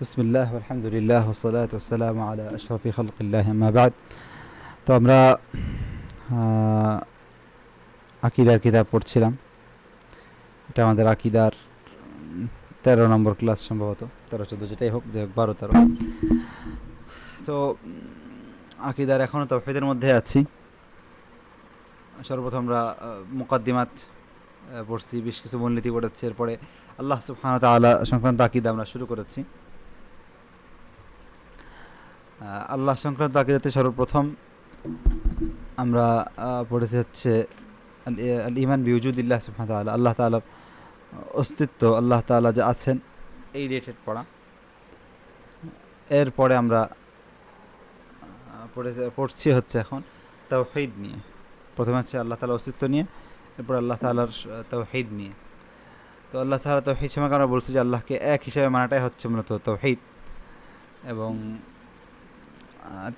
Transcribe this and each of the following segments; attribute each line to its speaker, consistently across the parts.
Speaker 1: বিসমিল্লাহ আলহামদুলিল্লাহ ওয়াসসালাতু ওয়াসসালামু আলা আশরাফি খালকিল্লাহ আম্মা বা'দ। তো আমরা আহ, আকীদার কিতাব পড়ছিলাম। এটা আমাদের আকীদার 13 নম্বর ক্লাস, সম্ভবত 13-14 যেটাই হোক, যে 12-13। তো আকীদার এখনও তাওহীদের মধ্যে আছি। সর্বপ্রথম আমরা মুকাদ্দিমাত পড়ছি, বেশ কিছু মূলনীতি পড়েছি। এরপরে আল্লাহ সুবহানাহু ওয়া তাআলা সংক্রান্ত আকীদা আমরা শুরু করেছি। আল্লাহ সংক্রান্ত আকীদাতে সর্বপ্রথম আমরা পড়েছি হচ্ছে আল ইমান বিউজুদিল্লাহ সুবহানাহু ওয়া তাআলা, আল্লাহ তাআলার অস্তিত্ব, আল্লাহ তাআলা যে আছেন, এই রিলেটেড পড়া। এরপরে আমরা পড়ছি হচ্ছে এখন তাওহীদ নিয়ে। প্রথমে হচ্ছে আল্লাহ তাআলার অস্তিত্ব নিয়ে, এরপর আল্লাহ তাআলার তাওহীদ নিয়ে। তো আল্লাহ তাআলা তাওহীদ সম্পর্কে আমরা বলছি যে আল্লাহকে এক হিসাবে মানাটাই হচ্ছে মূলত তাওহীদ। এবং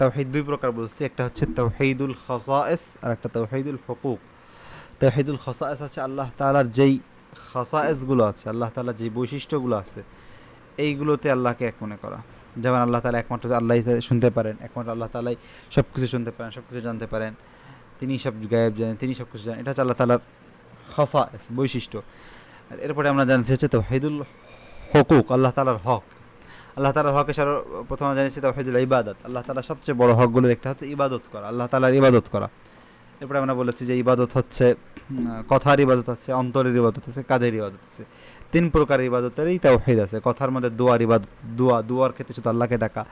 Speaker 1: তাওহীদ দুই প্রকার বলছি, একটা হচ্ছে তাওহীদুল খাসায়েস আর একটা তাওহীদুল হুকুক। তাওহীদুল খাসায়েস হচ্ছে আল্লাহ তাআলার যেই খাসায়েসগুলো আছে, আল্লাহ তাআলার যেই বৈশিষ্ট্যগুলো আছে, এইগুলোতে আল্লাহকে এক মনে করা। যেমন আল্লাহ তাআলা একমাত্র আল্লাহই শুনতে পারেন, একমাত্র আল্লাহ তাআলাই সব কিছু শুনতে পারেন, সব কিছু জানতে পারেন, তিনি সব গায়েব জানেন, তিনি সব কিছু জানেন। এটা হচ্ছে আল্লাহ তাআলার খাসায়েস, বৈশিষ্ট্য। আর এরপরে আমরা জানছি হচ্ছে তাওহীদুল হুকুক, আল্লাহ তাআলার হক। আল্লাহ তাআলার হকে প্রথমে জানিয়েছি তাওহীদুল ইবাদত। আল্লাহ তাআলার সবচেয়ে বড় হকগুলোর একটা হচ্ছে ইবাদত করা, আল্লাহ তাআলার ইবাদত করা। এরপরে আমরা বলেছি যে ইবাদত হচ্ছে কথার ইবাদত আছে, অন্তরের ইবাদত আছে, কাজের ইবাদত আছে। 3 প্রকার ইবাদতেরই তাওহীদ আছে। কথার মধ্যে দোয়ার ইবাদত, দুয়ার ক্ষেত্রে শুধু আল্লাহকে ডাকা,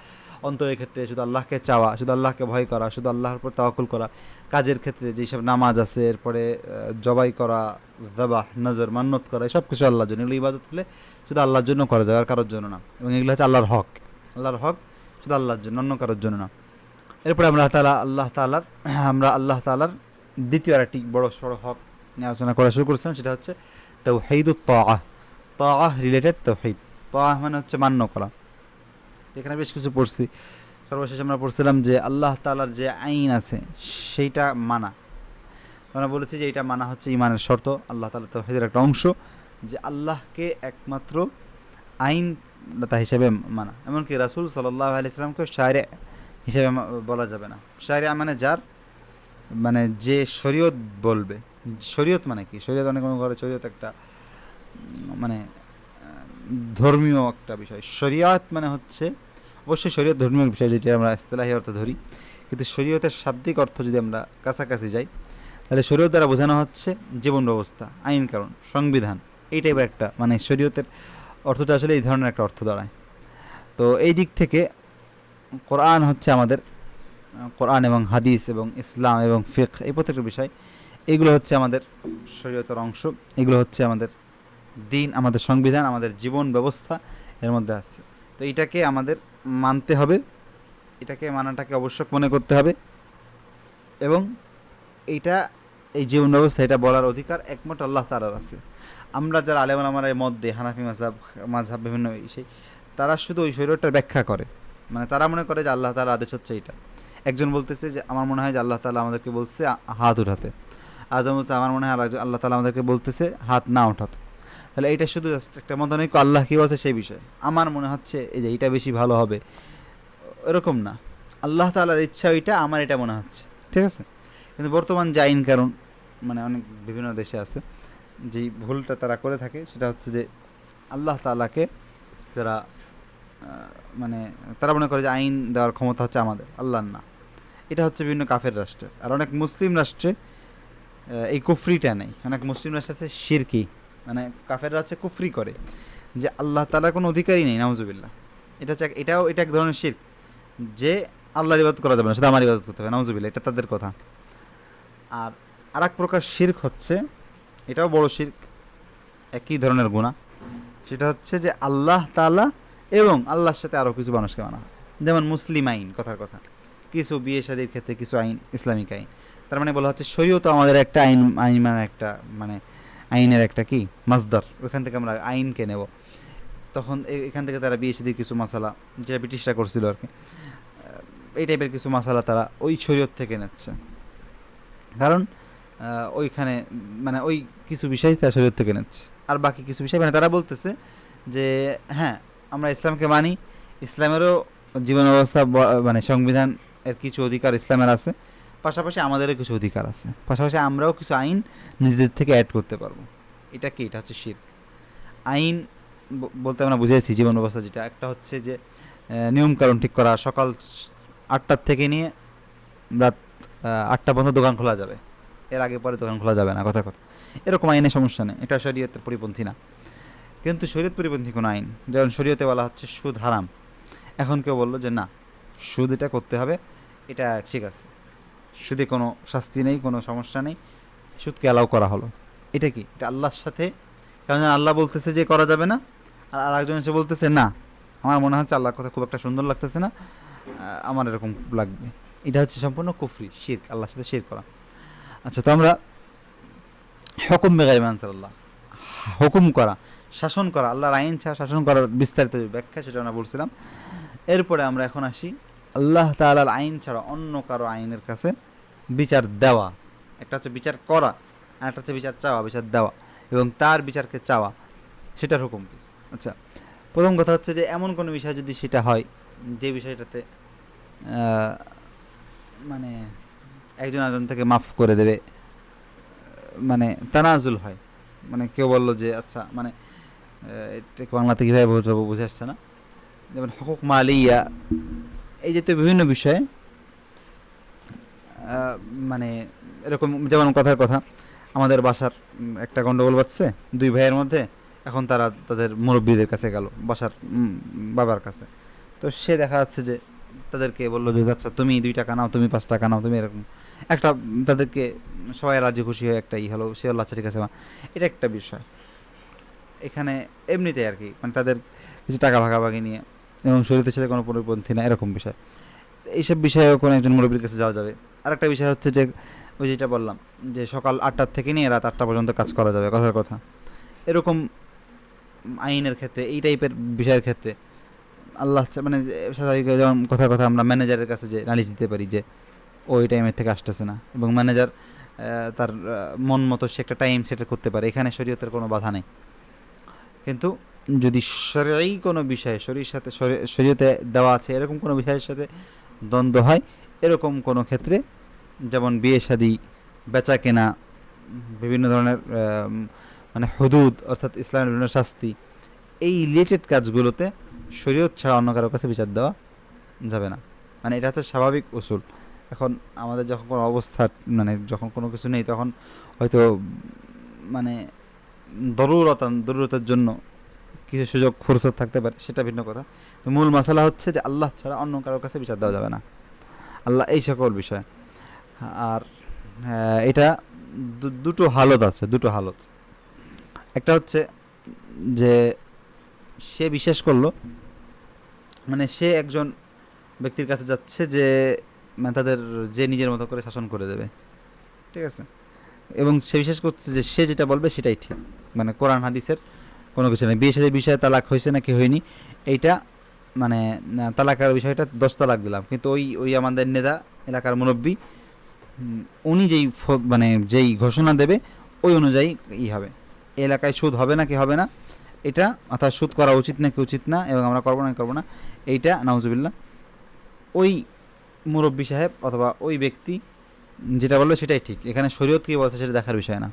Speaker 1: অন্তরের ক্ষেত্রে শুধু আল্লাহকে চাওয়া, শুধু আল্লাহকে ভয় করা, শুধু আল্লাহর উপর তাওয়াক্কুল করা। কাজের ক্ষেত্রে যেসব নামাজ আছে, এরপরে জবাই করা, যাবাহ, নজর, মান্নত করা, সব কিছু আল্লাহর জন্য। এগুলো ইবাদত হলে শুধু আল্লাহর জন্য করা যায়, আর কারোর জন্য না। এবং এগুলো হচ্ছে আল্লাহর হক। আল্লাহর হক শুধু আল্লাহর জন্য, অন্য কারোর জন্য না। এরপরে আমরা আল্লাহ তাআলার দ্বিতীয় আরেকটি বড় সড় হক নিয়ে আলোচনা করা শুরু করেছিলাম, সেটা হচ্ছে তাওহীদুত তাআহ। তাআহ রিলেটেড তাওহীদ। তাআহ মানে হচ্ছে মান্য করা। এখানে বেশ কিছু পড়ছি। সর্বশেষ আমরা পড়ছিলাম যে আল্লাহ তাআলার যে আইন আছে সেইটা মানা। আমরা বলেছি যে এটা মানা হচ্ছে ঈমানের শর্ত, আল্লাহ তাআলা তাওহীদের একটা অংশ, যে আল্লাহকে একমাত্র আইন দাতা হিসেবে মানা। এমনকি রাসূল সাল্লাল্লাহু আলাইহি সাল্লামকে শায়রে হিসেবে বলা যাবে না। শায়রে মানে যার, মানে যে শরীয়ত বলবে। শরীয়ত মানে কি? শরীয়ত অনেক মনে করে শরীয়ত একটা মানে ধর্মীয় একটা বিষয়। শরিয়াত মানে হচ্ছে, অবশ্যই শরীয়ত ধর্মীয় বিষয়, যেটা আমরা ইসতিলাহি অর্থ ধরি, কিন্তু শরীয়তের শাব্দিক অর্থ যদি আমরা কাছাকাছি যাই, তাহলে শরীয়ত দ্বারা বোঝানো হচ্ছে জীবন ব্যবস্থা, আইন কানুন, সংবিধান, এই টাইপের একটা, মানে শরীয়তের অর্থটা আসলে এই ধরনের একটা অর্থ দাঁড়ায়। তো এই দিক থেকে কোরআন হচ্ছে আমাদের, কোরআন এবং হাদিস এবং ইসলাম এবং ফিকহ, এই প্রত্যেকটা বিষয়, এগুলো হচ্ছে আমাদের শরীয়তের অংশ। এগুলো হচ্ছে আমাদের দিন, আমাদের সংবিধান, আমাদের জীবন ব্যবস্থা এর মধ্যে আছে। তো এটাকে আমাদের মানতে হবে, এটাকে মানাটাকে আবশ্যক মনে করতে হবে। এবং এইটা, এই জীবন ব্যবস্থা, এটা বলার অধিকার একমাত্র আল্লাহ তাআলার আছে। আমরা যারা আলেম ওলামারা এর মধ্যে হানাফি মাযহাব বিভিন্ন বিষয়, তারা শুধু ওই শরীয়তটার ব্যাখ্যা করে। মানে তারা মনে করে যে আল্লাহ তাআলার আদেশ হচ্ছে এটা। একজন বলতেছে যে আমার মনে হয় যে আল্লাহ তাআলা আমাদেরকে বলছে হাত উঠাতে, আরেকজন বলছে আমার মনে হয় আল্লাহ তাআলা আমাদেরকে বলতেছে হাত না উঠাতে। তাহলে এইটা শুধু জাস্ট একটা মতানৈক্য, আল্লাহ কী বলছে সেই বিষয়ে। আমার মনে হচ্ছে এই যে এইটা বেশি ভালো হবে, এরকম না। আল্লাহ তাআলার ইচ্ছা ওইটা, আমার এটা মনে হচ্ছে, ঠিক আছে। কিন্তু বর্তমান যে আইন কানুন, মানে অনেক বিভিন্ন দেশে আছে, যেই ভুলটা তারা করে থাকে সেটা হচ্ছে যে আল্লাহ তাআলাকে যারা মানে তারা মনে করে যে আইন দেওয়ার ক্ষমতা হচ্ছে আমাদের, আল্লাহর না। এটা হচ্ছে বিভিন্ন কাফের রাষ্ট্রে। আর অনেক মুসলিম রাষ্ট্রে এই কুফরিটা নেই। অনেক মুসলিম রাষ্ট্র আছে শিরকি, মানে কাফেররা হচ্ছে কুফরি করে যে আল্লাহ তাআলার কোনো অধিকারই নেই, নাউজুবিল্লাহ। এটা এক ধরনের শিরক, যে আল্লাহর ইবাদত করা যাবে না, শুধু আমার ইবাদত করতে হবে, নাউজুবিল্লাহ, এটা তাদের কথা। আর আরেক প্রকার শিরক হচ্ছে, এটাও বড় শিরক, একই ধরনের গুনাহ, সেটা হচ্ছে যে আল্লাহ তাআলা এবং আল্লাহর সাথে আরও কিছু মানুষকে মানা হয়। যেমন মুসলিম আইন, কথার কথা, কিছু বিয়ে শাদীর ক্ষেত্রে কিছু আইন, ইসলামিক আইন। তার মানে বলা হচ্ছে শরীয়ত আমাদের একটা আইন, মানে একটা, মানে আইনের একটা কি মাসদার, ওইখান থেকে আমরা আইনকে নেব। তখন এখান থেকে তারা বিয়ে শাদীর কিছু মশালা, যেটা ব্রিটিশরা করছিল আর কি, এই টাইপের কিছু মশালা তারা ওই শরীয়ত থেকে নিচ্ছে। কারণ ওইখানে মানে ওই কিছু বিষয় তারা শরীয়ত থেকে নিচ্ছে, আর বাকি কিছু বিষয় মানে তারা বলতেছে যে হ্যাঁ আমরা ইসলামকে মানি, ইসলামেরও জীবন ব্যবস্থা মানে সংবিধান এর কিছু অধিকার ইসলামের আছে, পাশাপাশি আমাদেরও কিছু অধিকার আছে, পাশাপাশি আমরাও কিছু আইন নিজেদের থেকে অ্যাড করতে পারবো। এটা কি? এটা হচ্ছে শিরক। আইন বলতে আমরা বুঝেছি জীবন ব্যবস্থা, যেটা একটা হচ্ছে যে নিয়মকানুন ঠিক করা, সকাল 8টার থেকে নিয়ে রাত 8টা পর্যন্ত দোকান খোলা যাবে, এর আগে পরে দোকান খোলা যাবে না, কথা কথা, এরকম আইনের সমস্যা নেই, এটা শরীয়তের পরিপন্থী না। কিন্তু শরীয়ত পরিপন্থী কোনো আইন, যেমন শরীয়তে বলা হচ্ছে সুদ হারাম, এখন কেউ বললো যে না, সুদ এটা করতে হবে, এটা ঠিক আছে, সুদে কোনো শাস্তি নেই, কোনো সমস্যা নেই, সুদকে অ্যালাউ করা হলো। এটা কি? এটা আল্লাহর সাথে, কারণ আল্লাহ বলতেছে যে করা যাবে না, আর আরেকজন এসে বলতেছে না, আমার মনে হচ্ছে আল্লাহর কথা খুব একটা সুন্দর লাগতেছে না, আমার এরকম লাগবে। এটা হচ্ছে সম্পূর্ণ কুফরি, শিরক, আল্লাহর সাথে শিরক করা। আচ্ছা, তো আমরা হুকুম বেগাইরি মা আনজালাল্লাহ, হুকুম করা, শাসন করা, আল্লাহর আইন ছাড়া শাসন করার বিস্তারিত ব্যাখ্যা, সেটা আমরা বলছিলাম। এরপরে আমরা এখন আসি আল্লাহ তাআলার আইন ছাড়া অন্য কারো আইনের কাছে বিচার দেওয়া। একটা হচ্ছে বিচার করা, আর একটা হচ্ছে বিচার চাওয়া, বিচার দেওয়া এবং তার বিচারকে চাওয়া, সেটার হুকুম কি? আচ্ছা, প্রথম কথা হচ্ছে যে এমন কোনো বিষয় যদি সেটা হয় যে বিষয়টাতে মানে একজন আরেকজন থেকে মাফ করে দেবে, মানে তানাজুল হয়, মানে কেউ বললো যে আচ্ছা, মানে এটা বাংলাতে কীভাবে বোঝাবো, বুঝে আসছে না, যেমন হুকুক মালিয়া, এই জাতীয় বিভিন্ন বিষয়ে মানে এরকম, যেমন কথার কথা, আমাদের বাসার একটা গন্ডগোল বাজছে দুই ভাইয়ের মধ্যে, এখন তারা তাদের মুরব্বীদের কাছে গেল, বাসার বাবার কাছে। তো সে দেখা যাচ্ছে যে তাদেরকে বললো যে আচ্ছা তুমি 2 টাকা নাও, তুমি 5 টাকা নাও, তুমি এরকম একটা, তাদেরকে সবাই রাজি খুশি হয়ে একটা হলো, সে হলো আচ্ছা ঠিক আছে মা, এটা একটা বিষয়। এখানে এমনিতে আর কি, মানে তাদের কিছু টাকা ভাগাভাগি নিয়ে, এবং শরীরের সাথে কোনো পরিপন্থী না, এরকম বিষয়। এইসব বিষয়েও কোনো একজন মুরব্বীর কাছে যাওয়া যাবে। আরেকটা বিষয় হচ্ছে যে ওই যেটা বললাম, যে সকাল 8টার থেকে নিয়ে রাত 8টা পর্যন্ত কাজ করা যাবে, কথার কথা, এরকম আইনের ক্ষেত্রে, এই টাইপের বিষয়ের ক্ষেত্রে আল্লাহ মানে স্বাভাবিক, যেমন কথার কথা আমরা ম্যানেজারের কাছে যে নালিশ দিতে পারি যে ওই টাইমের থেকে আসতেছে না, এবং ম্যানেজার তার মন মতো সে একটা টাইম সেট করতে পারে, এখানে শরীয়তের কোনো বাধা নেই। কিন্তু যদি শরঈ কোনো বিষয়ে, শরীয়তে দেওয়া আছে এরকম কোনো বিষয়ের সাথে দ্বন্দ্ব হয়, এরকম কোনো ক্ষেত্রে, যেমন বিয়ে শাদী, বেচা কেনা, বিভিন্ন ধরনের মানে হুদুদ, অর্থাৎ ইসলামের বিভিন্ন শাস্তি, এই রিলেটেড কাজগুলোতে শরীয়ত ছাড়া অন্য কারোর কাছে বিচার দেওয়া যাবে না। মানে এটা হচ্ছে স্বাভাবিক উসুল। এখন আমাদের যখন কোনো অবস্থা, মানে যখন কোনো কিছু নেই, তখন হয়তো মানে দরুরতের জন্য কিছু সুযোগ ফুরসত থাকতে পারে, সেটা ভিন্ন কথা। তো মূল মশালা হচ্ছে যে আল্লাহ ছাড়া অন্য কারোর কাছে বিচার দেওয়া যাবে না, আল্লাহ এই সকল বিষয়। আর এটা দুটো হালত আছে, দুটো হালত। একটা হচ্ছে যে সে বিশ্বাস করলো, মানে সে একজন ব্যক্তির কাছে যাচ্ছে যে মানে তাদের যে নিজের মতো করে শাসন করে দেবে, ঠিক আছে, এবং সে বিশ্বাস করছে যে সে যেটা বলবে সেটাই ঠিক, মানে কোরআন হাদিসের কোনো কিছু নেই। বিয়ে সাথে বিষয়ে তালাক হয়েছে নাকি হয়নি, এইটা মানে তালাকের বিষয়টা 10 তালাক দিলাম, কিন্তু ওই ওই আমাদের নেতা, এলাকার মুরব্বী, উনি যেই মানে যেই ঘোষণা দেবে ওই অনুযায়ী হবে, এলাকায় সুদ হবে নাকি হবে না, এটা অর্থাৎ সুদ করা উচিত নাকি উচিত না, এবং আমরা করবো নাকি করবো না, এইটা নাউজুবিল্লাহ ওই মুরব্বী সাহেব অথবা ওই ব্যক্তি যেটা বললো সেটাই ঠিক। এখানে শরীয়ত কী বলছে সেটা দেখার বিষয় না,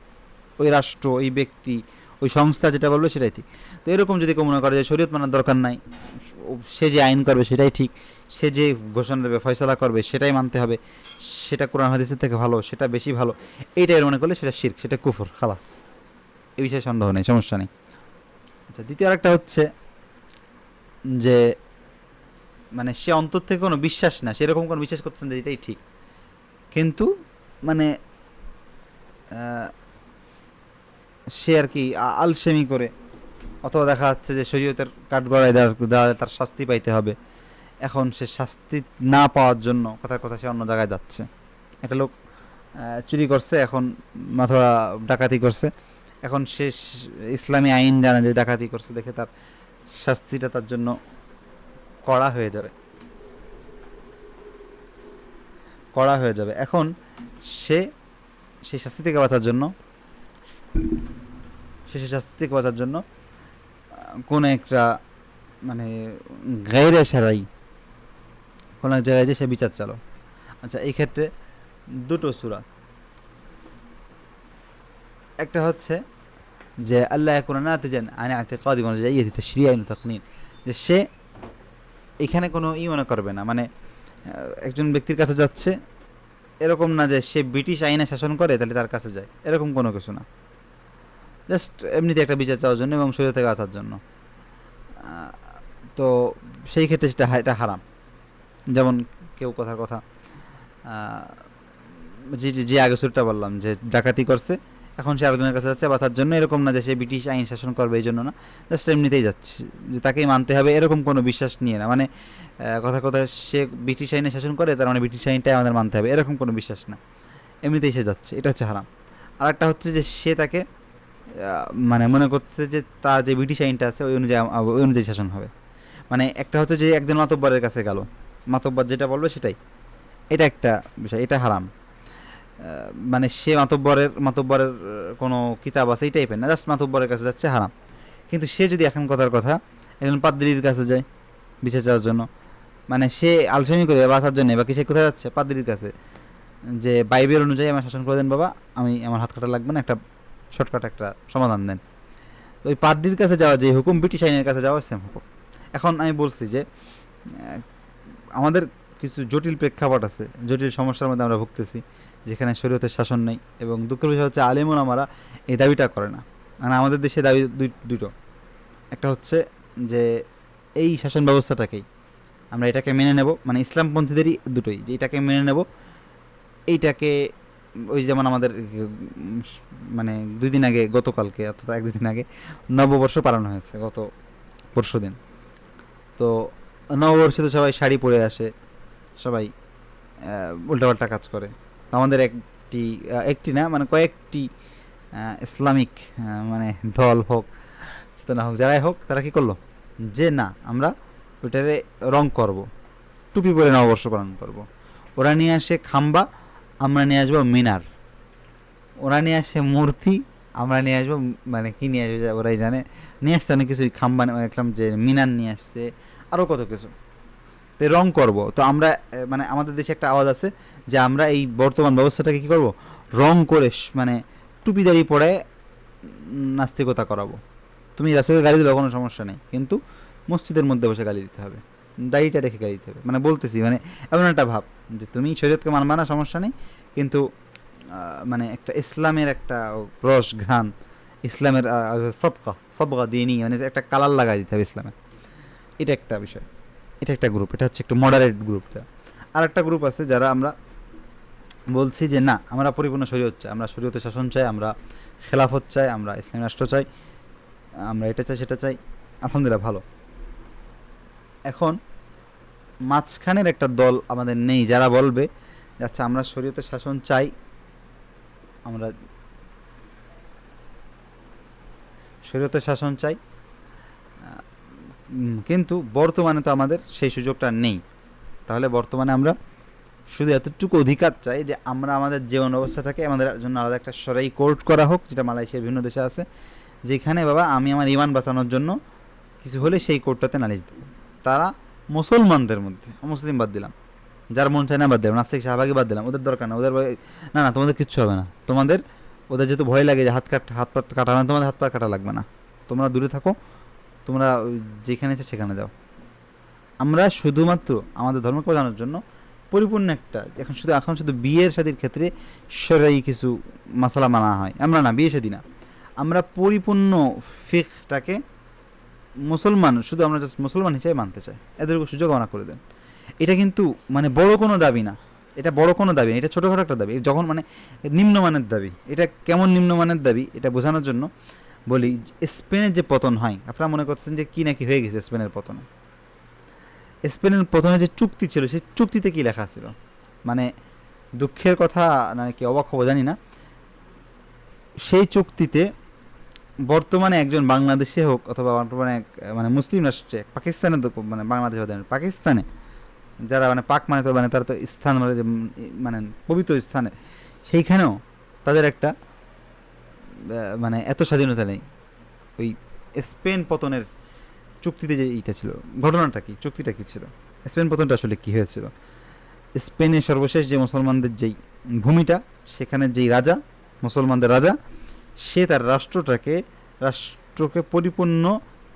Speaker 1: ওই রাষ্ট্র, ওই ব্যক্তি, ওই সংস্থা যেটা বললো সেটাই ঠিক। তো এরকম যদি কেউ মনে করে যে শরীয়ত মানার দরকার নাই, সে যে আইন করবে সেটাই ঠিক, সে যে ঘোষণা দেবে, ফয়সালা করবে সেটাই মানতে হবে, সেটা কোরআন হাদিসের থেকে ভালো, সেটা বেশি ভালো, এইটাই মনে করলে সেটা শিরক, সেটা কুফর, খালাস, এই বিষয়ে সন্দেহ নেই, সমস্যা নেই। আচ্ছা, দ্বিতীয় আরেকটা হচ্ছে যে মানে সে অন্তর থেকে কোনো বিশ্বাস না, সেরকম কোনো বিশ্বাস করছেন যে এটাই ঠিক, কিন্তু মানে সে আর কি আলসেমি করে, অথবা দেখা যাচ্ছে যে শরীয়তের কাঠগড়ায় দেওয়ালে তার শাস্তি পাইতে হবে, এখন সে শাস্তি না পাওয়ার জন্য কথার কথা সে অন্য জায়গায় যাচ্ছে। একটা লোক চুরি করছে, এখন অথবা ডাকাতি করছে, এখন সে ইসলামী আইন জানে যে ডাকাতি করছে দেখে তার শাস্তিটা তার জন্য কড়া হয়ে যাবে, কড়া হয়ে যাবে। এখন সে সেই শাস্তি থেকে বাঁচার জন্য, সে সেই শাস্তি থেকে বাঁচার জন্য কোন একটা মানে গায়রে শারঈ কোনো এক জায়গায় যে সে বিচার চালো। আচ্ছা, এই ক্ষেত্রে দুটো সূরা, একটা হচ্ছে যে আল্লাহ ইয়াকুনা নাতিজান আন ইতিকাদি মারজাইয়াতি তাশরি'আন তাকনিন, যে সে এখানে কোনো মনে করবে না, মানে একজন ব্যক্তির কাছে যাচ্ছে এরকম না যে সে ব্রিটিশ আইনে শাসন করে তাহলে তার কাছে যায়, এরকম কোনো কিছু না। জাস্ট এমনিতে একটা বিচার চাওয়ার জন্য এবং শরীয়ত থেকে আসার জন্য। তো সেই ক্ষেত্রে সেটা এটা হারাম। যেমন কেউ কথার কথা যে যে আগে সুরটা বললাম যে ডাকাতি করছে, এখন সে আরেকজনের কাছে যাচ্ছে বাঁচার জন্য, এরকম না যে সে ব্রিটিশ আইন শাসন করবে এই জন্য না, জাস্ট এমনিতেই যাচ্ছে, যে তাকেই মানতে হবে এরকম কোনো বিশ্বাস নিয়ে না, মানে কথা কথা সে ব্রিটিশ আইনে শাসন করে তার মানে ব্রিটিশ আইনটাই আমাদের মানতে হবে এরকম কোনো বিশ্বাস না, এমনিতেই সে যাচ্ছে, এটা হচ্ছে হারাম। আর একটা হচ্ছে যে সে তাকে মানে মনে করছে যে তার যে ব্রিটিশ আইনটা আছে ওই অনুযায়ী শাসন হবে। মানে একটা হচ্ছে যে একজন মাতব্বরের কাছে গেল, মাতব্বর যেটা বলবে সেটাই, এটা একটা বিষয়, এটা হারাম। মানে সে মাতব্বরের কোনো কিতাব আছে এই টাইপের না, জাস্ট মাতব্বরের কাছে যাচ্ছে, হারাম। কিন্তু সে যদি এখন কথার কথা একজন পাদ্রীর কাছে যায় বিচার চাওয়ার জন্য, মানে সে আলসেমি করে বাঁচার জন্য বা সে কোথায় যাচ্ছে পাদ্রীর কাছে, যে বাইবেল অনুযায়ী আমার শাসন করে দেন বাবা, আমি আমার হাত কাটা লাগবে না, একটা শর্টকাট একটা সমাধান দেন। তো ওই পাদ্রীর কাছে যাওয়া যে হুকুম, ব্রিটিশ আইনের কাছে যাওয়া সেম হুকুম। এখন আমি বলছি যে আমাদের কিছু জটিল প্রেক্ষাপট আছে, জটিল সমস্যার মধ্যে আমরা ভুগতেছি যেখানে শরীয়তের শাসন নেই, এবং দুঃখের বিষয় হচ্ছে আলেমুন আমরা এই দাবিটা করে না। মানে আমাদের দেশে দাবি দুটো, একটা হচ্ছে যে এই শাসন ব্যবস্থাটাকেই আমরা এটাকে মেনে নেব, মানে ইসলামপন্থীদেরই দুটোই, যে এটাকে মেনে নেব, এইটাকে ওই যেমন আমাদের মানে 2 দিন আগে, গতকালকে অর্থাৎ 1-2 দিন আগে নববর্ষ পালন হয়েছে, গত পরশু দিন। তো নববর্ষে তো সবাই শাড়ি পরে আসে, সবাই উল্টাপাল্টা কাজ করে। আমাদের একটি না মানে কয়েকটি ইসলামিক মানে দল হোক চেতনা হোক যারাই হোক, তারা কি করলো যে না আমরা ওইটারে রং করব, টুপি পরে নববর্ষ পালন করব। ওরা নিয়ে আসে খাম্বা, আমরা নিয়ে আসবো মিনার। ওরা নিয়ে আসে মূর্তি, আমরা নিয়ে আসবো মানে কি নিয়ে আসবে ওরাই জানে, নিয়ে আসছে অনেক কিছু, খাম্বা দেখলাম যে মিনার নিয়ে আসছে, আরও কত কিছু। তো রং করব, তো আমরা মানে আমাদের দেশে একটা আওয়াজ আছে যে আমরা এই বর্তমান ব্যবস্থাটাকে কী করব, রং করে মানে টুপিদারি পরে নাস্তিকতা করাবো। তুমি রাসূলকে গালি দেবে কোনো সমস্যা নেই, কিন্তু মসজিদের মধ্যে বসে গালি দিতে হবে, দাড়িটা রেখে গালি দিতে হবে। মানে বলতেছি মানে এমন একটা ভাব যে তুমি শরীয়তকে মানবা না সমস্যা নেই, কিন্তু মানে একটা ইসলামের একটা রস ঘ্রাণ, ইসলামের সবগা দিনই মানে একটা কালার লাগাই দিতে হবে ইসলামে। এটা একটা বিষয়, এটা একটা গ্রুপ, এটা হচ্ছে একটু মডারেট গ্রুপটা। আর একটা গ্রুপ আছে যারা আমরা বলছি যে না আমরা পরিপূর্ণ শরীয়ত চাই, আমরা শরীয়তের শাসন চাই, আমরা খেলাফত চাই, আমরা ইসলামী রাষ্ট্র চাই, আমরা এটা চাই সেটা চাই। আলহামদুলিল্লাহ ভালো। এখন মাঝখানের একটা দল আমাদের নেই যারা বলবে আচ্ছা আমরা শরীয়তের শাসন চাই, আমরা শরীয়তের শাসন চাই, কিন্তু বর্তমানে তো আমাদের সেই সুযোগটা নেই। তাহলে বর্তমানে আমরা শুধু এতটুকু অধিকার চাই যে আমরা আমাদের জীবন অবস্থাটাকে আমাদের জন্য আলাদা একটা সরাই কোর্ট করা হোক, যেটা মালয়েশিয়ার বিভিন্ন দেশে আছে, যেখানে বাবা আমি আমার ইমান বাঁচানোর জন্য কিছু হলে সেই কোর্টটাতে নালিশ দেবো। তারা মুসলমানদের মধ্যে, মুসলিম বাদ দিলাম, যার মন চায় না বাদ দিলাম, নাস্তিক শাহবাগী বাদ দিলাম, ওদের দরকার না, ওদের না না তোমাদের কিচ্ছু হবে না, তোমাদের ওদের যেহেতু ভয় লাগে যে হাত পা কাটা না, তোমাদের হাত পা কাটা লাগবে না, তোমরা দূরে থাকো, তোমরা যেখানে ইচ্ছে সেখানে যাও। আমরা শুধুমাত্র আমাদের ধর্মকে বোঝানোর জন্য পরিপূর্ণ একটা এখন শুধু বিয়ের শাদীর ক্ষেত্রে শরঈ কিছু মাসালা মানা হয়, আমরা না বিয়ে শাদী না, আমরা পরিপূর্ণ ফিকহটাকে মুসলমান শুধু আমরা জাস্ট মুসলমান হিসেবে মানতে চাই, এদেরকে সুযোগ আমরা করে দেন। এটা কিন্তু মানে বড় কোনো দাবি না, এটা বড় কোনো দাবি না, এটা ছোটোখাটো একটা দাবি, যখন মানে নিম্নমানের দাবি। এটা কেমন নিম্নমানের দাবি এটা বোঝানোর জন্য বলি, স্পেনের যে পতন হয়, আপনারা মনে করছেন যে কি নাকি হয়ে গেছে স্পেনের পতনে। স্পেনের প্রথমে যে চুক্তি ছিল সেই চুক্তিতে কি লেখা ছিল, মানে দুঃখের কথা নাকি অবাক হবো জানি না, সেই চুক্তিতে বর্তমানে একজন বাংলাদেশে হোক অথবা বর্তমানে মানে মুসলিম রাষ্ট্রে, পাকিস্তানে তো মানে বাংলাদেশ পাকিস্তানে যারা মানে পাক মানে তো মানে তারা তো স্থান মানে পবিত্র স্থানে, সেইখানেও তাদের একটা মানে এত স্বাধীনতা নেই। ওই স্পেন পতনের চুক্তিতে যে এইটা ছিল, ঘটনাটা কি, চুক্তিটা কি ছিল, স্পেন পতনটা আসলে কি হয়েছিল। স্পেনে সর্বশেষ যে মুসলমানদের যেই ভূমিটা, সেখানে যেই রাজা, মুসলমানদের রাজা, সে তার রাষ্ট্রকে পরিপূর্ণ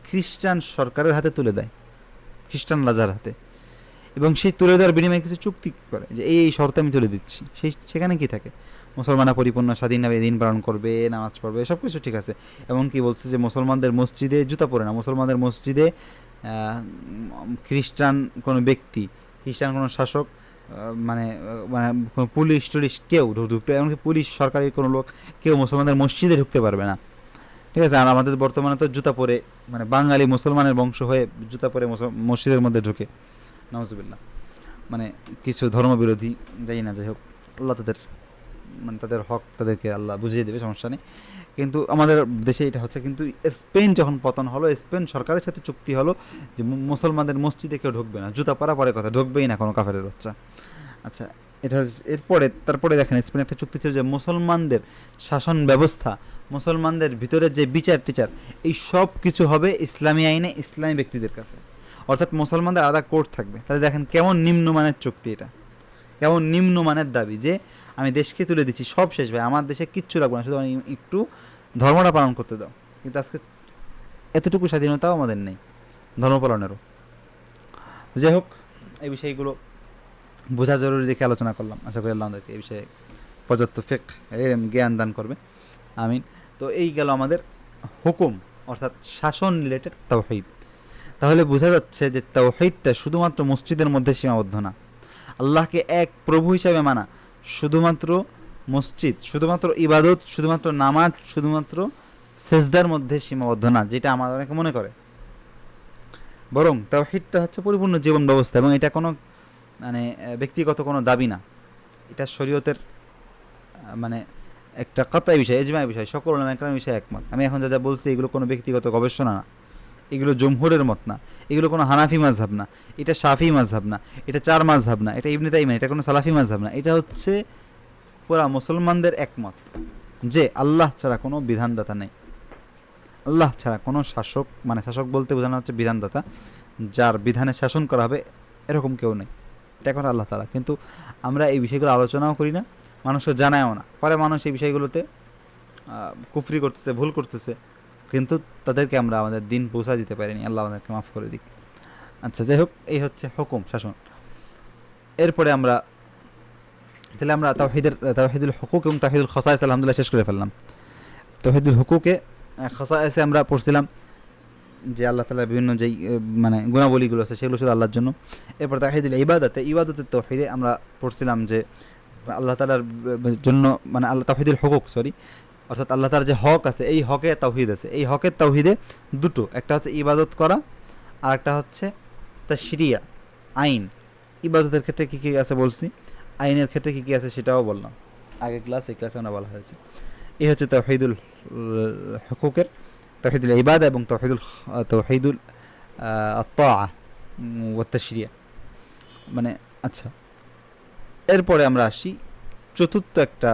Speaker 1: খ্রিস্টান সরকারের হাতে তুলে দেয়, খ্রিস্টান রাজার হাতে, এবং সেই তুলে দেওয়ার বিনিময়ে কিছু চুক্তি করে যে এই শর্তে আমি তুলে দিচ্ছি। সেখানে কি থাকে, মুসলমানরা পরিপূর্ণ স্বাধীনভাবে দিন পালন করবে, নামাজ পড়বে, সব কিছু ঠিক আছে। এমনকি বলছে যে মুসলমানদের মসজিদে জুতা পরে না, মুসলমানদের মসজিদে খ্রিস্টান কোনো ব্যক্তি, খ্রিস্টান কোনো শাসক, মানে মানে কোনো পুলিশ টুলিশ কেউ ঢুকতে, এমনকি পুলিশ সরকারি কোনো লোক কেউ মুসলমানদের মসজিদে ঢুকতে পারবে না, ঠিক আছে। আর আমাদের বর্তমানে তো জুতা পরে, মানে বাঙালি মুসলমানের বংশ হয়ে জুতা পরে মসজিদের মধ্যে ঢুকে, নাউজুবিল্লাহ, মানে কিছু ধর্মবিরোধী, যাই না, যাই হোক, আল্লাহ তাদের, মানে তাদের হক তাদেরকে আল্লাহ বুঝিয়ে দেবে, সমস্যা নেই। কিন্তু আমাদের দেশে এটা হচ্ছে। কিন্তু স্পেন যখন পতন হলো, স্পেন সরকারের সাথে চুক্তি হলো যে মুসলমানদের মসজিদে কেউ ঢুকবে না, জুতা পরা পরে কথা, ঢুকবেই না কোনো কাফেরের বাচ্চা। আচ্ছা, এটা তারপরে দেখেন স্পেন একটা চুক্তি ছিল যে মুসলমানদের শাসন ব্যবস্থা, মুসলমানদের ভিতরে যে বিচার টিচার, এই সব কিছু হবে ইসলামী আইনে, ইসলামী ব্যক্তিদের কাছে, অর্থাৎ মুসলমানদের আলাদা কোর্ট থাকবে। তাহলে দেখেন কেমন নিম্নমানের চুক্তি এটা, কেমন নিম্নমানের দাবি যে আমি দেশকে তুলে দিচ্ছি, সব শেষ ভাই, আমার দেশে কিচ্ছু রাখবো না, শুধু একটু ধর্মটা পালন করতে দাও। কিন্তু আজকে এতটুকু স্বাধীনতাও আমাদের নেই ধর্ম পালনেরও। যাই হোক, এই বিষয়গুলো বোঝা জরুরি দেখে আলোচনা করলাম। আশা করি আল্লাহ আমাদেরকে এই বিষয়ে পর্যাপ্ত জ্ঞান দান করবে, আমিন। তো এই গেল আমাদের হুকুম, অর্থাৎ শাসন রিলেটেড তাওহীদ। তাহলে বোঝা যাচ্ছে যে তাওহীদটা শুধুমাত্র মসজিদের মধ্যে সীমাবদ্ধ না, আল্লাহকে এক প্রভু হিসাবে মানা শুধুমাত্র মসজিদ, শুধুমাত্র ইবাদত, শুধুমাত্র নামাজ, শুধুমাত্র সেজদার মধ্যে সীমাবদ্ধ না, যেটা আমাদের অনেকে মনে করে। বরং তাওহীদটা হচ্ছে পরিপূর্ণ জীবন ব্যবস্থা, এবং এটা কোনো মানে ব্যক্তিগত কোনো দাবি না, এটা শরীয়তের মানে একটা কাতাই বিষয়, ইজমাই বিষয়, সকল উলামা একরামের বিষয় একমত। আমি এখন যা যা বলছি এগুলো কোনো ব্যক্তিগত গবেষণা না, এগুলো জমহুরের মত না, এগুলো কোনো হানাফি মাযহাব না, এটা শাফি মাযহাব না, এটা চার মাযহাব না, এটা ইবনে তাইমিয়া, এটা কোনো সালাফি মাযহাব না, এটা হচ্ছে পুরা মুসলমানদের একমত যে আল্লাহ ছাড়া কোনো বিধানদাতা নেই, আল্লাহ ছাড়া কোনো শাসক, মানে শাসক বলতে বোঝানো হচ্ছে বিধানদাতা, যার বিধানে শাসন করা হবে এরকম কেউ নেই, এটা এখন আল্লাহ তাআলা। কিন্তু আমরা এই বিষয়গুলো আলোচনাও করি না, মানুষও জানায়ও না, পরে মানুষ এই বিষয়গুলোতে কুফরি করতেছে, ভুল করতেছে, কিন্তু তাদেরকে আমরা আমাদের দিন পৌঁছা দিতে পারিনি, আল্লাহ আমাদেরকে মাফ করে দিক। আচ্ছা, যাই হোক, এই হচ্ছে হুকুম, শাসন। এরপরে আমরা তাওহীদুল হুকুক এবং তাওহীদুল খাসায়েস আলহামদুলিল্লাহ শেষ করে ফেললাম। তাওহীদুল হুকুকে খাসায়েসে আমরা পড়ছিলাম যে আল্লাহ তাআলার বিভিন্ন যেই মানে গুণাবলীগুলো আছে সেগুলো শুধু আল্লাহর জন্য। এরপর তাওহীদুল ইবাদতের তাওহীদে আমরা পড়ছিলাম যে আল্লাহ তাআলার জন্য, মানে আল্লাহ তাওহীদুল হুকুক, অর্থাৎ আল্লাহ তাআলার যে হক আছে, এই হকে তাওহীদ আছে। এই হকের তাওহীদে দুটো, একটা হচ্ছে ইবাদত করা, আর একটা হচ্ছে তাশরিয়া, আইন। ইবাদতের ক্ষেত্রে কী কী আছে বলছি, আইনের ক্ষেত্রে কী কী আছে সেটাও বললাম আগের এই ক্লাসে আমরা বলা হয়েছে। এই হচ্ছে তাওহীদুল হুকুকের, তাওহীদুল ইবাদা এবং তাওহীদুল আত-তাআ ওয়া তাশরিয়া, মানে। আচ্ছা, এরপরে আমরা আসি চতুর্থ একটা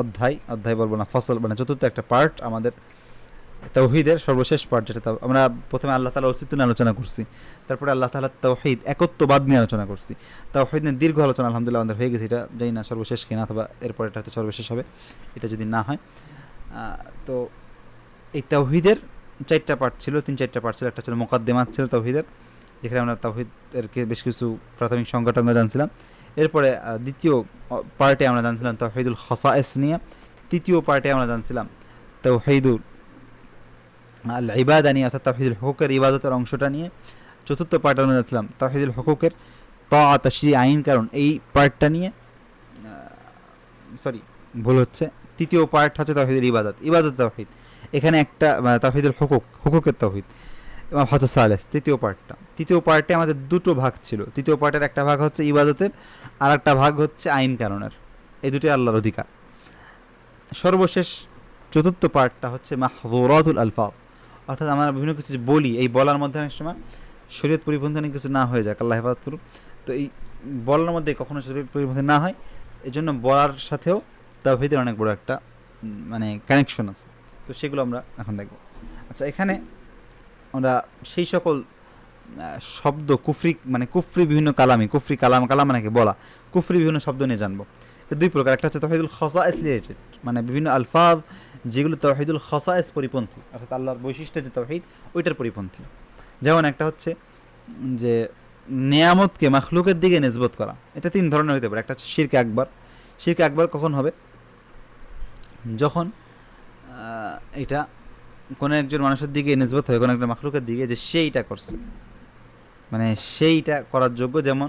Speaker 1: অধ্যায় বলবো না, ফসল, মানে চতুর্থ একটা পার্ট আমাদের তাওহীদের সর্বশেষ পার্ট, যেটা আমরা প্রথমে আল্লাহ তাআলার অস্তিত্ব নিয়ে আলোচনা করছি, তারপরে আল্লাহ তাআলার তাওহীদ, একত্ববাদ নিয়ে আলোচনা করছি। তাওহীদ নিয়ে দীর্ঘ আলোচনা আলহামদুলিল্লাহ আমাদের হয়ে গেছে, এটা জানি না সর্বশেষ কিনা, অথবা এরপরে এটা হয়তো সর্বশেষ হবে, এটা যদি না হয়। তো এই তাওহীদের চারটা পার্ট ছিল, 3-4টা পার্ট ছিল। একটা ছিল মুকাদ্দিমাত ছিল তাওহীদের, যেখানে আমরা তাওহীদের বেশ কিছু প্রাথমিক সংজ্ঞাটা আমরা জানছিলাম। এরপরে দ্বিতীয় পার্টে আমরা জানছিলাম তাওহীদুল খাসায়েস নিয়ে। তৃতীয় পার্টে আমরা জানছিলাম তাওহীদুল আল ইবাদা নিয়ে, অর্থাৎ তাওহীদুল হুকুকের ইবাদতের অংশটা নিয়ে। চতুর্থ পার্টে আমরা জানছিলাম তাওহীদুল হুকুকের তাআ, তাশরী, আইন কারণ, এই পার্টটা নিয়ে। ভুল হচ্ছে, তৃতীয় পার্ট হচ্ছে তাওহীদুল ইবাদত তাওহীদ। এখানে একটা তাওহীদুল হুকুকের তাওহীদ এবং হযরত সালেস, তৃতীয় পার্টে আমাদের দুটো ভাগ ছিল। তৃতীয় পার্টের একটা ভাগ হচ্ছে ইবাদতের, আর একটা ভাগ হচ্ছে আইন কারণের, এই দুটোই আল্লাহর অধিকার। সর্বশেষ চতুর্থ পার্টটা হচ্ছে মাহযুরাতুল আলফাজ, অর্থাৎ আমরা বিভিন্ন কিছু বলি, এই বলার মধ্যে অনেক সময় শরীয়ত পরিপন্থী কিছু না হয়ে যায়, আল্লাহ হেফাজত করুক। তো এই বলার মধ্যে কখনো শরীয়ত পরিপন্থী না হয়, এই জন্য বলার সাথেও তাওহীদের অনেক বড় একটা মানে কানেকশন আছে। তো সেগুলো আমরা এখন দেখব। আচ্ছা, এখানে আমরা সেই সকল শব্দ কুফরি মানে কুফরি বিভিন্ন কালামি কুফরি কালাম কালাম মানে কি বলা কুফরি বিভিন্ন শব্দ নিয়ে জানবো। দুই প্রকার, একটা হচ্ছে তাওহীদুল খাসাইস রিলেটেড, মানে বিভিন্ন আলফাজ যেগুলো তাওহীদুল খাসাইস পরিপন্থী, অর্থাৎ আল্লাহর বৈশিষ্ট্য যে তাওহীদ ওইটার পরিপন্থী। যেমন একটা হচ্ছে যে নেয়ামতকে মাখলুকের দিকে নিসবত করা, এটা তিন ধরনের হতে পারে। একটা হচ্ছে শিরকে আকবার। শিরকে আকবার কখন হবে? যখন এটা কোনো একজন মানুষের দিকে নিসবত হয়, কোনো একটা মাখলুকের দিকে, যে সেইটা করছে, মানে সেইটা করার যোগ্য। যেমন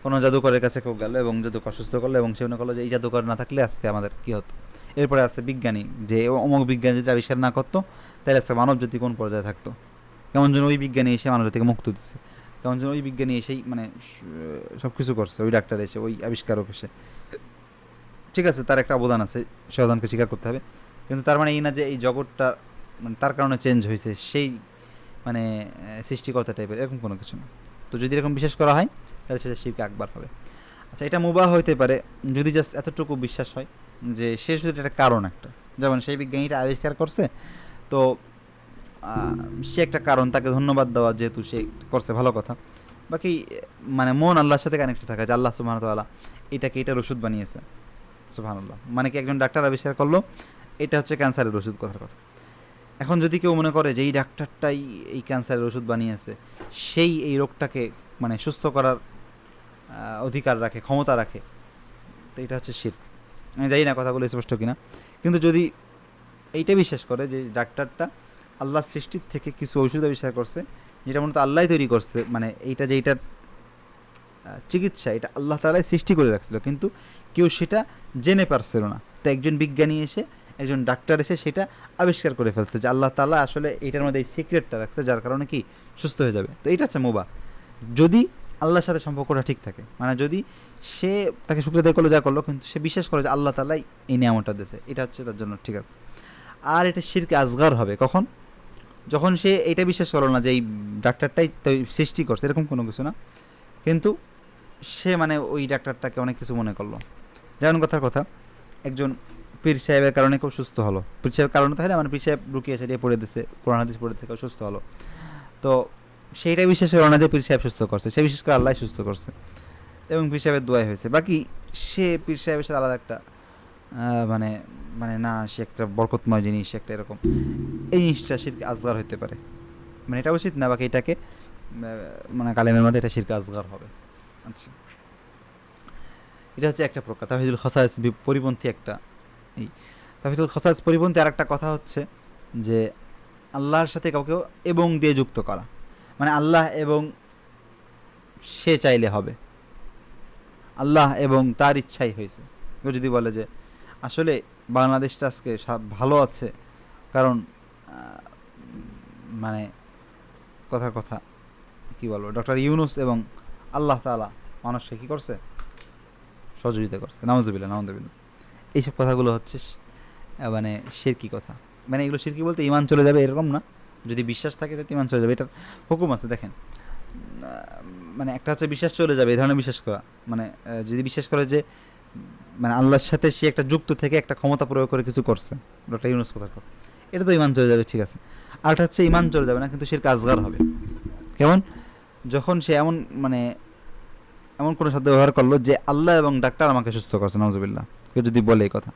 Speaker 1: কোনো জাদুকরের কাছে কেউ গেল এবং জাদুকর সুস্থ করলো, এবং সে মনে করলো যে এই জাদুকর না থাকলে আজকে আমাদের কী হতো। এরপরে আছে বিজ্ঞানী, যে অমুক বিজ্ঞানী যদি আবিষ্কার না করতো তাহলে আজকে মানব জাতি কোন পর্যায়ে থাকতো। কেমন যেন ওই বিজ্ঞানী এসে মানব জাতিকে মুক্ত দিচ্ছে, কেমন যেন ওই বিজ্ঞানী এসেই মানে সব কিছু করছে, ওই ডাক্তার এসে, ওই আবিষ্কারক এসে। ঠিক আছে, তার একটা অবদান আছে, সে অবদানকে স্বীকার করতে হবে, কিন্তু তার মানে এই না যে এই জগৎটা মানে তার কারণে চেঞ্জ হয়েছে, সেই মানে সৃষ্টিকর্তা টাইপের, এরকম কোনো কিছু না। তো যদি এরকম বিশ্বাস করা হয় তাহলে সেটা শিরকে আকবার হবে। আচ্ছা, এটা মুবাহ হইতে পারে যদি জাস্ট এতটুকু বিশ্বাস হয় যে সে শুধু একটা কারণ একটা, যেমন সেই বিজ্ঞানীটা আবিষ্কার করছে, তো সে একটা কারণ, তাকে ধন্যবাদ দেওয়া যেহেতু সে করছে, ভালো কথা। বাকি মানে মন আল্লাহর সাথে কানেক্ট থাকা, যে আল্লাহ সুবহানাহু ওয়া তাআলা এটাকে এটার ওষুধ বানিয়েছে, সুবহানাল্লাহ। মানে কি একজন ডাক্তার আবিষ্কার করলো এটা হচ্ছে ক্যান্সারের ওষুধ, কথার কথা। এখন যদি কেউ মনে করে যে এই ডাক্তারটাই এই ক্যান্সারের ওষুধ বানিয়েছে, সেই এই রোগটাকে মানে সুস্থ করার অধিকার রাখে, ক্ষমতা রাখে, তো এটা হচ্ছে শিরক। আমি জানি না কথাগুলো স্পষ্ট কিনা, কিন্তু যদি এইটা বিশ্বাস করে যে ডাক্তারটা আল্লাহর সৃষ্টির থেকে কিছু ওষুধ আবিষ্কার করছে, যেটা মূলত আল্লাহই তৈরি করছে, মানে এইটা যে এইটার চিকিৎসা এটা আল্লাহ তাআলাই সৃষ্টি করে রাখছিল, কিন্তু কেউ সেটা জেনে পারছিল না। তো একজন বিজ্ঞানী এসে, একজন ডাক্তার এসে সেটা আবিষ্কার করে ফেলছে, যে আল্লাহ তাআলা আসলে এইটার মধ্যে এই সিক্রেটটা রাখছে, যার কারণে কি সুস্থ হয়ে যাবে। তো এইটা হচ্ছে মুবাহ, যদি আল্লাহর সাথে সম্পর্কটা ঠিক থাকে। মানে যদি সে তাকে শুকরিয়া আদায় করলো, যা করলো, কিন্তু সে বিশ্বাস করে যে আল্লাহ তাআলাই এই নিয়ামতটা দিয়েছে, এটা হচ্ছে তার জন্য ঠিক আছে। আর এটা শিরকে আসগার হবে কখন? যখন সে এটা বিশ্বাস করলো না যে এই ডাক্তারটাই সৃষ্টি করছে, এরকম কোনো কিছু না, কিন্তু সে মানে ওই ডাক্তারটাকে অনেক কিছু মনে করলো। যেমন কথার কথা, একজন পীর সাহেবের কারণে কেউ সুস্থ হলো, পীর সাহেবের কারণে তাহলে মানে পীর সাহেব রুকিয়ে সেটাই পড়ে দিচ্ছে, কোরআন হাদিস পড়ে দিচ্ছে, কেউ সুস্থ হলো, তো সেইটাই বিশ্বাস করলো না যে পীর সাহেব সুস্থ করছে, সে বিশেষ করে আল্লাহ সুস্থ করছে, এবং পীর সাহেবের দোয়াই হয়েছে। বাকি সে পীর সাহেবের সাথে আলাদা একটা মানে মানে না, সে একটা বরকতময় জিনিস, একটা এরকম, এই জিনিসটা শিরকে আসগার হতে পারে, মানে এটা উচিত না। বাকি এটাকে মানে কালেমের মধ্যে এটা শিরকে আসগার হবে। আচ্ছা, এটা হচ্ছে একটা প্রকার তাওহীদুল খাসাইস পরিপন্থী একটা। এই তাওহীদুল খাসাইস পরিপন্থী আর একটা কথা হচ্ছে যে আল্লাহর সাথে কাউকে এবং দিয়ে যুক্ত করা, মানে আল্লাহ এবং সে চাইলে হবে, আল্লাহ এবং তার ইচ্ছাই হয়েছে। কেউ যদি বলে যে আসলে বাংলাদেশটা আজকে ভালো আছে কারণ মানে কথার কথা কি বলবো, ডক্টর ইউনুস এবং আল্লাহ তাআলা মানুষকে কী করছে, সহযোগিতা করছে, নাউজুবিল্লাহ নাউজুবিল্লাহ, এইসব কথাগুলো হচ্ছে মানে শিরকি কথা। মানে এগুলো শিরকি বলতে ইমান চলে যাবে এরকম না, যদি বিশ্বাস থাকে তাতে ইমান চলে যাবে, এটার হুকুম আছে। দেখেন, মানে একটা হচ্ছে বিশ্বাস চলে যাবে, এই ধরনের বিশ্বাস করা, মানে যদি বিশ্বাস করে যে মানে আল্লাহর সাথে সে একটা যুক্ত থেকে একটা ক্ষমতা প্রয়োগ করে কিছু করছে, ডক্টর ইউনুস কথা, এটা তো ইমান চলে যাবে, ঠিক আছে। আরেকটা হচ্ছে ইমান চলে যাবে না, কিন্তু শিরক আসগার হবে। কেমন? যখন সে এমন মানে এমন কোনো শব্দ ব্যবহার করলো যে আল্লাহ এবং ডাক্তার আমাকে সুস্থ করছে, নাউজুবিল্লাহ, কেউ যদি বলে এই কথা,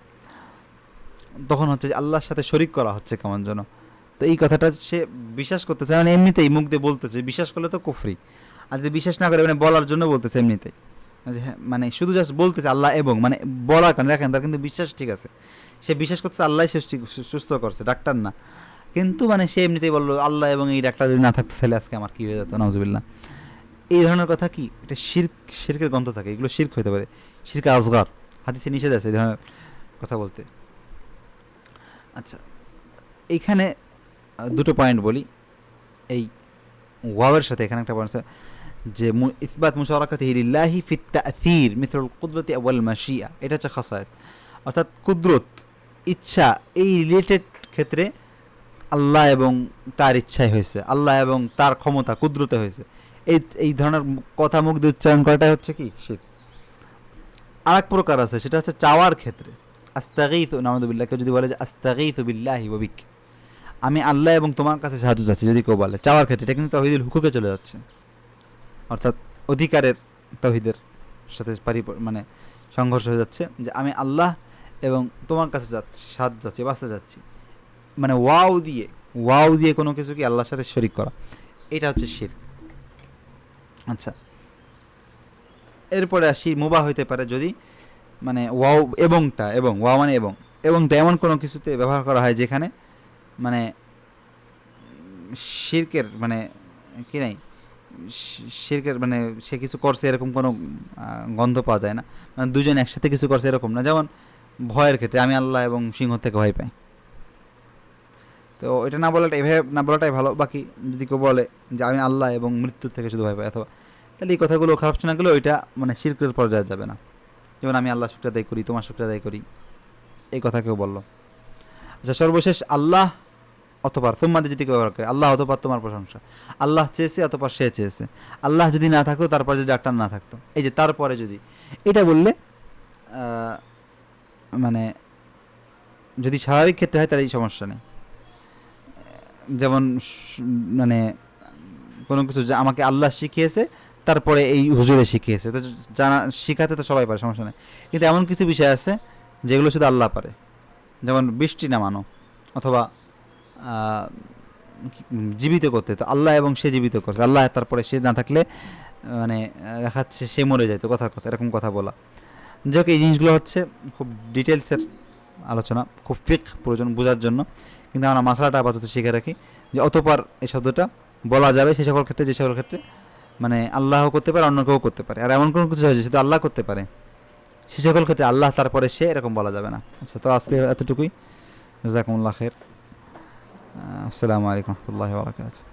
Speaker 1: তখন হচ্ছে যে আল্লাহর সাথে শরিক করা হচ্ছে কেমন যেন। তো এই কথাটা সে বিশ্বাস করতেছে, মানে এমনিতেই মুখ দিয়ে বলতেছে, বিশ্বাস করলে তো কুফরি, আর যদি বিশ্বাস না করে মানে বলার জন্য বলতেছে এমনিতেই, হ্যাঁ, মানে শুধু জাস্ট বলতেছে আল্লাহ এবং, মানে বলার কারণে দেখেন তার কিন্তু বিশ্বাস ঠিক আছে, সে বিশ্বাস করতেছে আল্লাহ সুস্থ করছে, ডাক্তার না, কিন্তু মানে সে এমনিতেই বললো আল্লাহ এবং এই ডাক্তার যদি না থাকতো তাহলে আজকে আমার কী হয়ে যেত, নাউজুবিল্লাহ। এই ধরনের কথা কি এটা শিরক, শিরকের গন্ধ থাকে, এগুলো শিরক হতে পারে, শিরকে আসগার, হাদিসে নিষেধ আছে এই ধরনের কথা বলতে। আচ্ছা, এইখানে দুটো পয়েন্ট বলি, এই ওয়াওয়ের সাথে এখানে একটা পয়েন্ট আছে যে ইসবাত মুশারাকাতিহি লিল্লাহি ফিত তা'সীর মিসলুল কুদরতি ওয়াল মাশিয়া, এটা হচ্ছে খাসায়েস, অর্থাৎ কুদরত, ইচ্ছা, এই রিলেটেড ক্ষেত্রে আল্লাহ এবং তার ইচ্ছাই হয়েছে, আল্লাহ এবং তার ক্ষমতা কুদরতে হয়েছে, এই এই ধরনের কথা মুখ দিয়ে উচ্চারণ করাটাই হচ্ছে কি শিরক। আর এক প্রকার আছে, সেটা হচ্ছে চাওয়ার ক্ষেত্রে, আস্তাগীথু, নাউযুবিল্লাহ, কেউ যদি বলে যে আস্তাগীথু বিল্লাহি ওয়া বিক, আমি আল্লাহ এবং তোমার কাছে সাহায্য চাচ্ছি যদি কেউ বলে চাওয়ার ক্ষেত্রে, এটা কিন্তু তাওহীদুল হুকুকে চলে যাচ্ছে, অর্থাৎ অধিকারের তাওহীদের সাথে মানে সংঘর্ষ হয়ে যাচ্ছে, যে আমি আল্লাহ এবং তোমার কাছে যাচ্ছি, সাহায্য চাচ্ছি, বাঁচতে যাচ্ছি, মানে ওয়াও দিয়ে কোনো কিছু কি আল্লাহর সাথে শরীক করা, এটা হচ্ছে শিরক। আচ্ছা, এরপরে আসি মুবাহ হইতে পারে যদি মানে ওয়াও এবং ওয়াও মানে এবংটা এমন কোনো কিছুতে ব্যবহার করা হয় যেখানে মানে শিরকের মানে কি নাই, শিরকের মানে সে কিছু করছে এরকম কোনো গন্ধ পাওয়া যায় না, মানে দুজন একসাথে কিছু করছে এরকম না। যেমন ভয়ের ক্ষেত্রে আমি আল্লাহ এবং সিংহ থেকে ভয় পাই, তো এটা না বলাটা, এভাবে না বলাটাই ভালো। বাকি যদি কেউ বলে যে আমি আল্লাহ এবং মৃত্যুর থেকে শুধু ভয় পাই অথবা, তাহলে এই কথাগুলো খারাপ শোনা গেলেও ওইটা মানে শিরকের পর্যায়ে যাবে না। যেমন আমি আল্লাহ শুকর আদায় করি, তোমার শুকর আদায় করি, এই কথা কেউ বললো। আচ্ছা, সর্বশেষ আল্লাহ অতঃপর তোমাদের যদি কেউ ব্যবহার করে আল্লাহ অতঃপর তোমার প্রশংসা, আল্লাহ চেয়েছে অতঃপর সে চেয়েছে, আল্লাহ যদি না থাকতো তারপর যদি ডাক্তার না থাকতো, এই যে তারপরে যদি এটা বললে মানে যদি স্বাভাবিক ক্ষেত্রে হয় তাহলে এই সমস্যা নেই। যেমন মানে কোনো কিছু যা আমাকে আল্লাহ শিখিয়েছে তারপরে এই হুজুরে শিখিয়েছে, তো জানা শিখাতে তো সবাই পারে, সমস্যা নেই। কিন্তু এমন কিছু বিষয় আছে যেগুলো শুধু আল্লাহ পারে, যেমন বৃষ্টি নামানো অথবা জীবিত করতে, তো আল্লাহ এবং সে জীবিত করছে, আল্লাহ তারপরে সে না থাকলে মানে দেখাচ্ছে সে মরে যায়, তো কথার কথা এরকম কথা বলা। যাক, এই জিনিসগুলো হচ্ছে খুব ডিটেলসের আলোচনা, খুব ফিক প্রয়োজন বোঝার জন্য, কিন্তু আমরা মশলাটা আপাতত শিখে রাখি যে অতঃপর এই শব্দটা বলা যাবে সেই সকল ক্ষেত্রে, যে সকল ক্ষেত্রে মানে আল্লাহ করতে পারে, অন্য কেউ করতে পারে, আর এমন কোনো কিছু হয়েছে শুধু আল্লাহ করতে পারে, সে সকল ক্ষেত্রে আল্লাহ তারপরে সে এরকম বলা যাবে না। আচ্ছা, তো আজকে এতটুকুই। জাযাকুমুল্লাহ খাইর। আসসালামু আলাইকুম ওয়া রাহমাতুল্লাহি ওয়া বারাকাতুহু।